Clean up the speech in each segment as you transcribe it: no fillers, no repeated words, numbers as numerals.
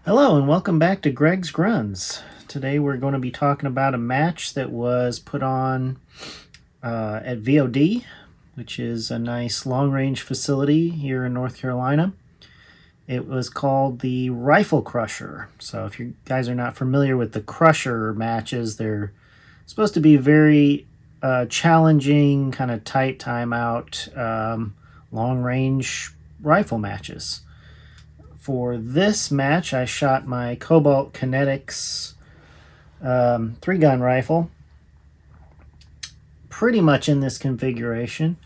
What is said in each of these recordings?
Hello and welcome back to Greg's Gruns. Today we're going to be talking about a match that was put on at VOD, which is a nice long-range facility here in North Carolina. It was called the Rifle Crusher. So if you guys are not familiar with the Crusher matches, they're supposed to be very challenging, kind of tight timeout, long-range rifle matches. For this match, I shot my Cobalt Kinetics 3-gun rifle, pretty much in this configuration.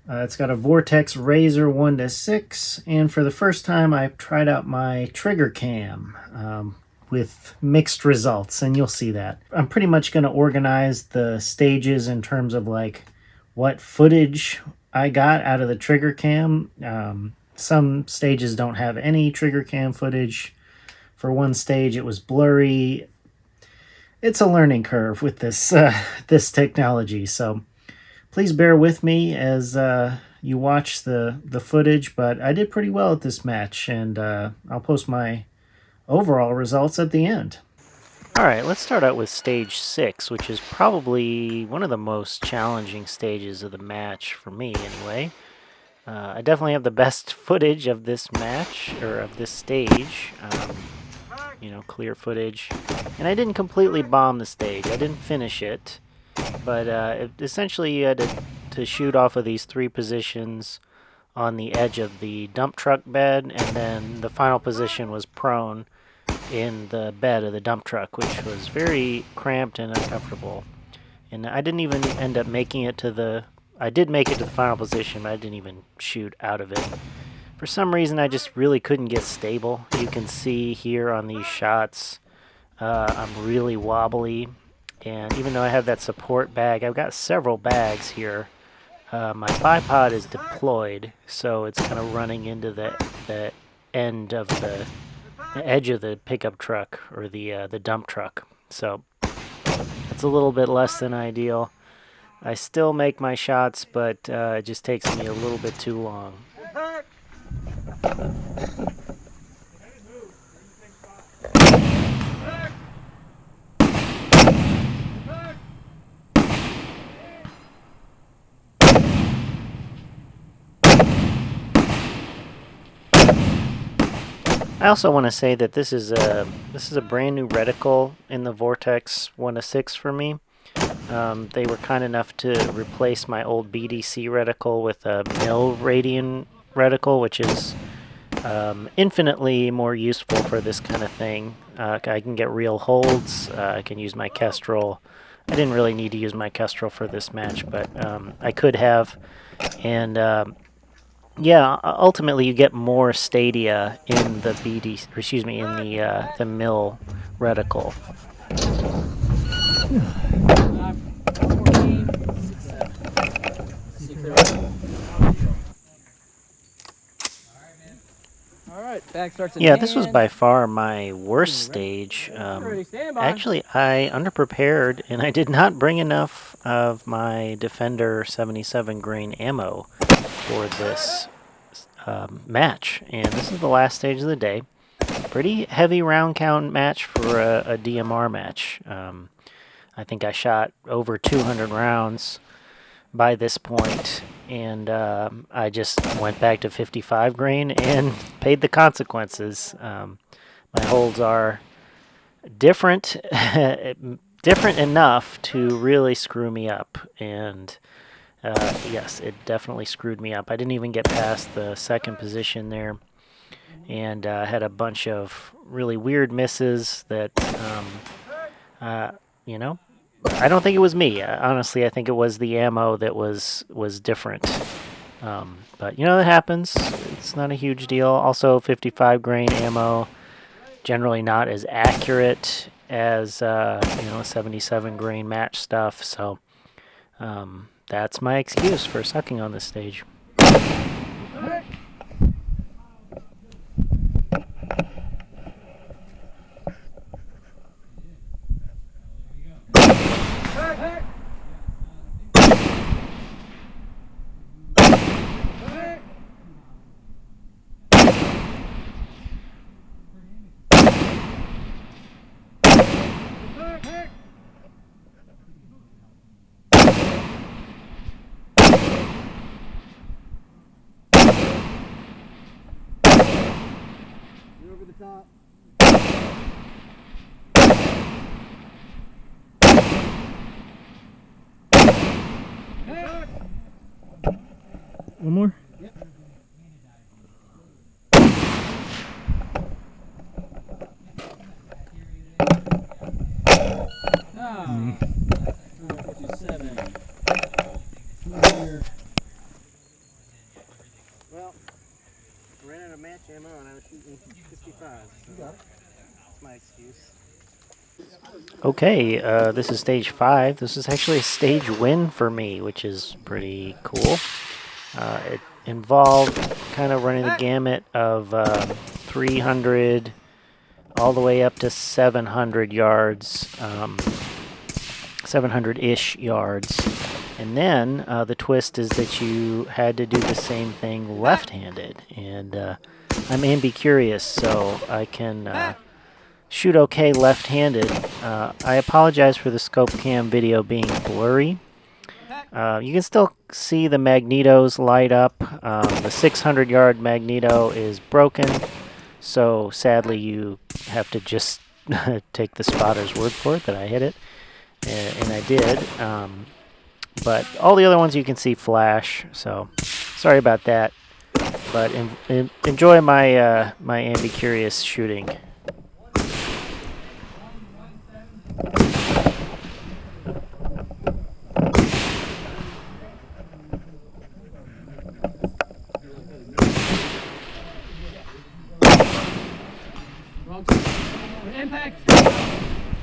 It's got a Vortex Razor 1-6, and for the first time I've tried out my trigger cam with mixed results, and you'll see that. I'm pretty much going to organize the stages in terms of like what footage I got out of the trigger cam. Some stages don't have any trigger cam footage. For one stage, it was blurry. It's a learning curve with this this technology, so please bear with me as you watch the footage. But I did pretty well at this match, and I'll post my overall results at the end. Alright, let's start out with stage 6, which is probably one of the most challenging stages of the match, for me anyway. I definitely have the best footage of this match, or of this stage. Clear footage. And I didn't completely bomb the stage. I didn't finish it. But essentially you had to shoot off of these 3 positions on the edge of the dump truck bed, and then the final position was prone in the bed of the dump truck, which was very cramped and uncomfortable. And I didn't even end up making it to the... I did make it to the final position, but I didn't even shoot out of it. For some reason, I just really couldn't get stable. You can see here on these shots, I'm really wobbly. And even though I have that support bag, I've got several bags here. My bipod is deployed, so it's kind of running into the end of the edge of the pickup truck, or the dump truck. So it's a little bit less than ideal. I still make my shots, but it just takes me a little bit too long. I also want to say that this is a brand new reticle in the Vortex 1-6 for me. They were kind enough to replace my old BDC reticle with a mil radian reticle, which is infinitely more useful for this kind of thing. I can get real holds. I can use my Kestrel. I didn't really need to use my Kestrel for this match, but I could have. And yeah, ultimately you get more stadia in the in the mil reticle. Yeah, this was by far my worst stage. Actually, I underprepared, and I did not bring enough of my Defender 77 grain ammo for this match. And this is the last stage of the day. Pretty heavy round count match for a DMR match. I think I shot over 200 rounds by this point, and I just went back to 55 grain and paid the consequences. My holds are different, different enough to really screw me up, and yes, it definitely screwed me up. I didn't even get past the second position there, and had a bunch of really weird misses that, I don't think it was me. Honestly, I think it was the ammo that was different. But, that happens. It's not a huge deal. Also, 55 grain ammo, generally not as accurate as, 77 grain match stuff. So, that's my excuse for sucking on this stage. One more? Yep. Ah, 57. Well, I ran out of match ammo and I was shooting 55. So that's my excuse. Okay, this is stage 5. This is actually a stage win for me, which is pretty cool. It involved kind of running the gamut of 300 all the way up to 700 yards, 700-ish yards. And then the twist is that you had to do the same thing left-handed. And I'm ambicurious, so I can shoot okay left-handed. I apologize for the scope cam video being blurry. You can still see the magnetos light up. The 600-yard magneto is broken, so sadly you have to just take the spotter's word for it that I hit it, and I did. But all the other ones you can see flash, so sorry about that. But enjoy my my ambicurious shooting. Impact!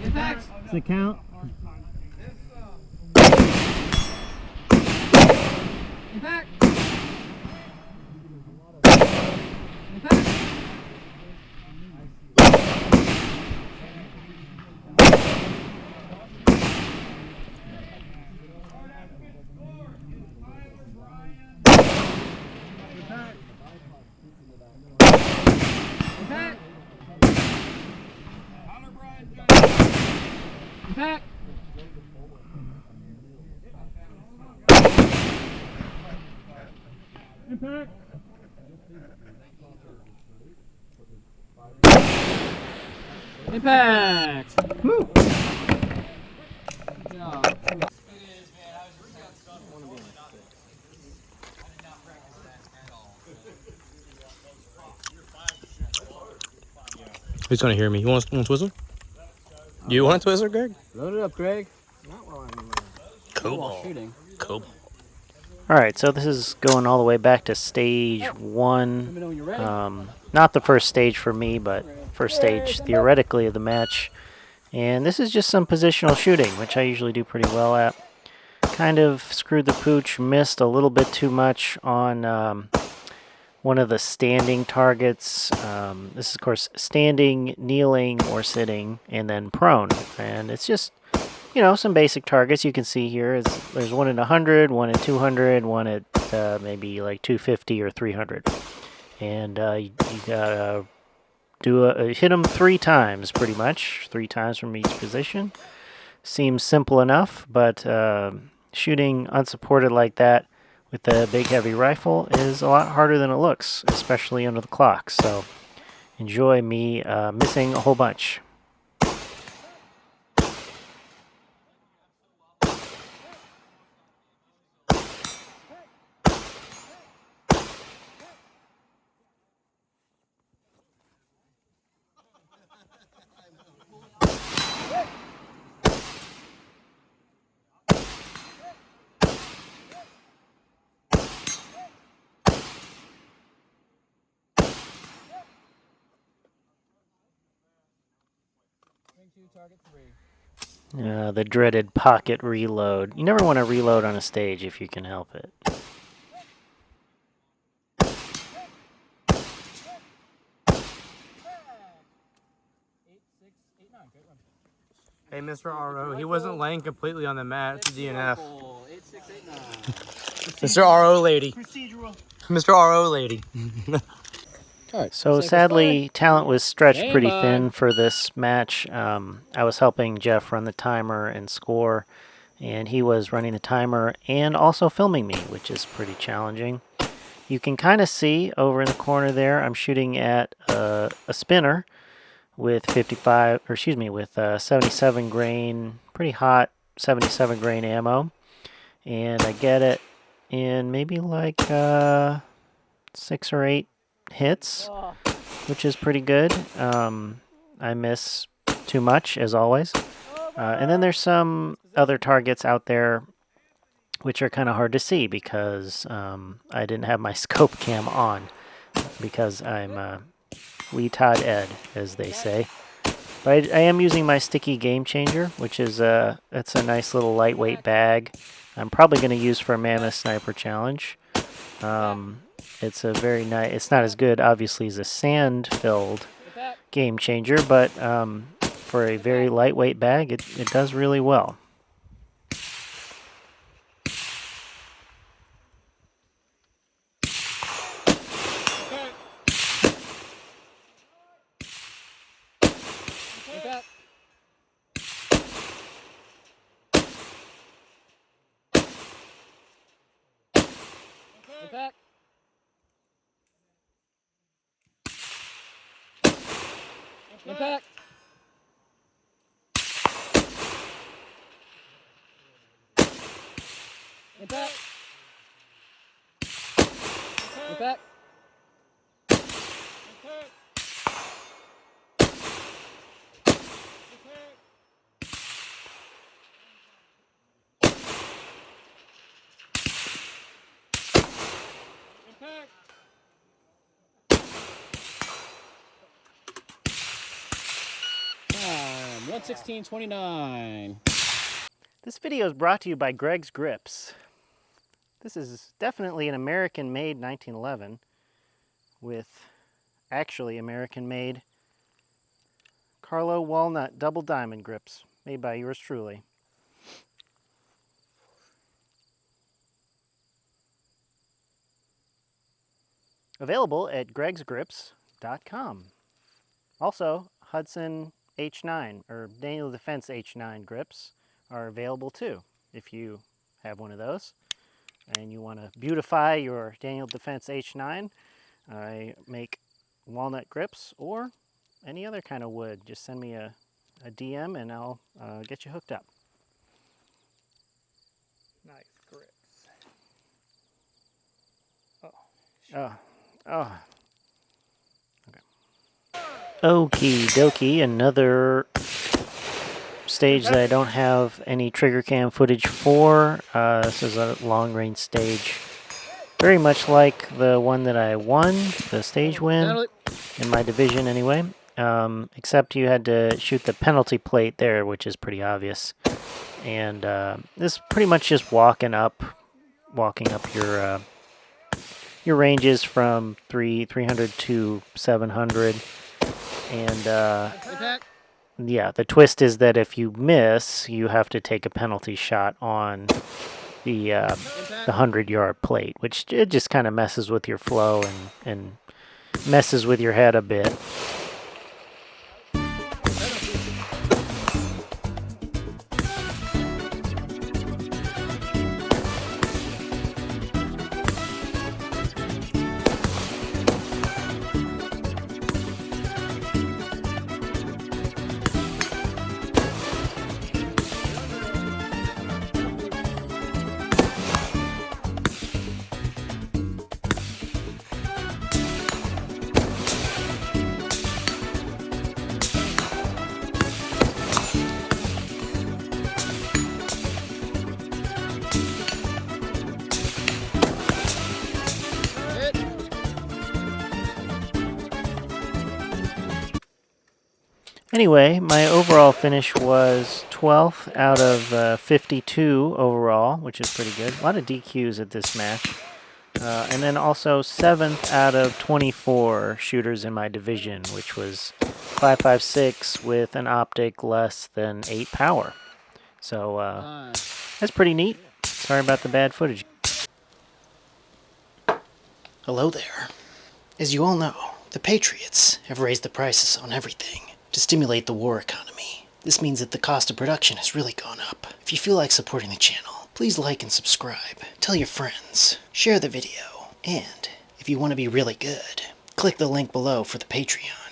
Impact! Does it count? Impact! Impact! Impact! Impact! Impact! Impact! Woo! Good job. Who's gonna hear me? You want to whistle? You want to whistle, Greg? Load it up, Greg. Not while I'm Cobalt. shooting. Cobalt. Alright, so this is going all the way back to stage 1. Let me know when you're ready. Not the first stage for me, but first stage theoretically of the match. And this is just some positional shooting, which I usually do pretty well at. Kind of screwed the pooch, missed a little bit too much on one of the standing targets. This is, of course, standing, kneeling, or sitting, and then prone. And it's just, you know, some basic targets you can see here. There's one at 100, one at 200, one at maybe like 250 or 300. And you gotta hit them 3 times, pretty much. 3 times from each position. Seems simple enough, but shooting unsupported like that with the big heavy rifle is a lot harder than it looks, especially under the clock. So enjoy me missing a whole bunch. Target 3. The dreaded pocket reload. You never want to reload on a stage if you can help it. Hey, Mr. RO, he wasn't laying completely on the mat. It's a DNF. 8689. Mr. RO lady. Procedural. Mr. RO lady. So sadly, talent was stretched Hey, pretty bud. thin for this match. I was helping Jeff run the timer and score, and he was running the timer and also filming me, which is pretty challenging. You can kind of see over in the corner there, I'm shooting at a spinner with 77 grain, pretty hot 77 grain ammo. And I get it in maybe like 6 or 8 hits, which is pretty good. I miss too much, as always. And then there's some other targets out there which are kind of hard to see because I didn't have my scope cam on because I'm Lee Todd Ed, as they say. But I am using my sticky game changer, which is it's a nice little lightweight bag. I'm probably going to use for a Mammoth Sniper Challenge. It's a very nice. It's not as good, obviously, as a sand-filled game changer, but for a very lightweight bag, it does really well. Impact. Impact. Impact. Impact. Impact. 116.29. This video is brought to you by Greg's Grips. This is definitely an American-made 1911 with actually American-made Carlo Walnut Double Diamond grips made by yours truly. Available at gregsgrips.com. Also, Hudson H9 or Daniel Defense H9 grips are available too if you have one of those and you want to beautify your Daniel Defense H9. I make walnut grips or any other kind of wood. Just send me a DM and I'll get you hooked up. Nice grips. Oh. Okie dokie, another stage that I don't have any trigger cam footage for. This is a long range stage. Very much like the one that I won, the stage win, in my division anyway. Except you had to shoot the penalty plate there, which is pretty obvious. And this is pretty much just walking up your ranges from 300 to 700. And yeah, the twist is that if you miss, you have to take a penalty shot on the 100-yard plate, which it just kind of messes with your flow and messes with your head a bit. Anyway, my overall finish was 12th out of 52 overall, which is pretty good. A lot of DQs at this match. And then also 7th out of 24 shooters in my division, which was 5.56 with an optic less than 8 power. So that's pretty neat. Sorry about the bad footage. Hello there. As you all know, the Patriots have raised the prices on everything to stimulate the war economy. This means that the cost of production has really gone up. If you feel like supporting the channel, please like and subscribe, tell your friends, share the video, and If you want to be really good, click the link below for the Patreon.